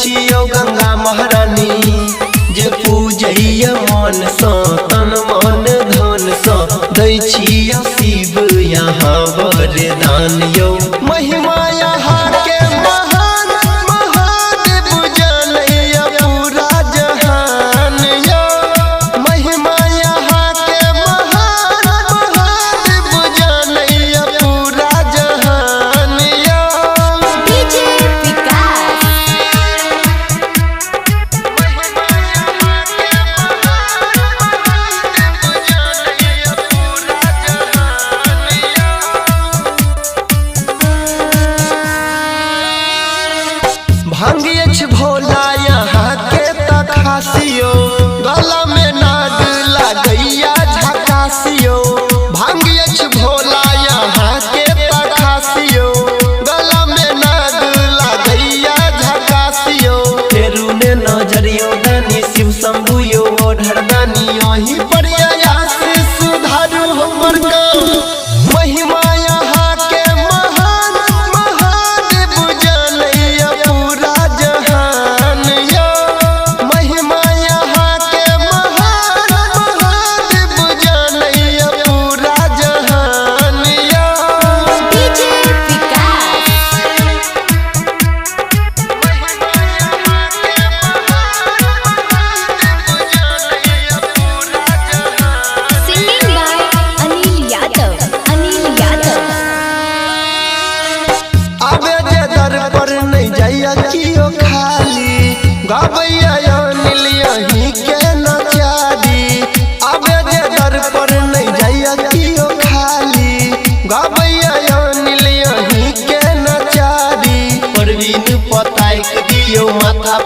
छियो गंगा महारानी जे पूजैया मन सा तन मन धन सा दै छियो शिव यहाँ वरदान यो महिमा यहाँ के महान महादेव जानैया पूरा जहान यो महिमा यहाँ के महान महादेव जानैया पूरा जहान यो डीजे विकास भांगिए भोला यहाँ के तखासियो गला में नाग लगैया झकासियो भांगिए भोला यहाँ के तखासियो गला में नाग लगैया झकासियो फेरू ने नजरियो दानी शिव शंभु यो ओढ़र दानी यही पर आयास सुधारू हमर गाँव महिमा यहाँ के महान महादेव जानैया पूरा जहान यो महिमा यहाँ के महान महादेव जानैया पूरा जहान यो DJ Vikas singing by Anil Yadav आबे जे दर पर नहीं जाइया कियो खाली गाबैया अनिल यहीं के नचारी आबे जे दर पर नहीं जाइया कियो खाली गाबैया अनिल यहीं के नचारी परवीन पताइक दियो माथा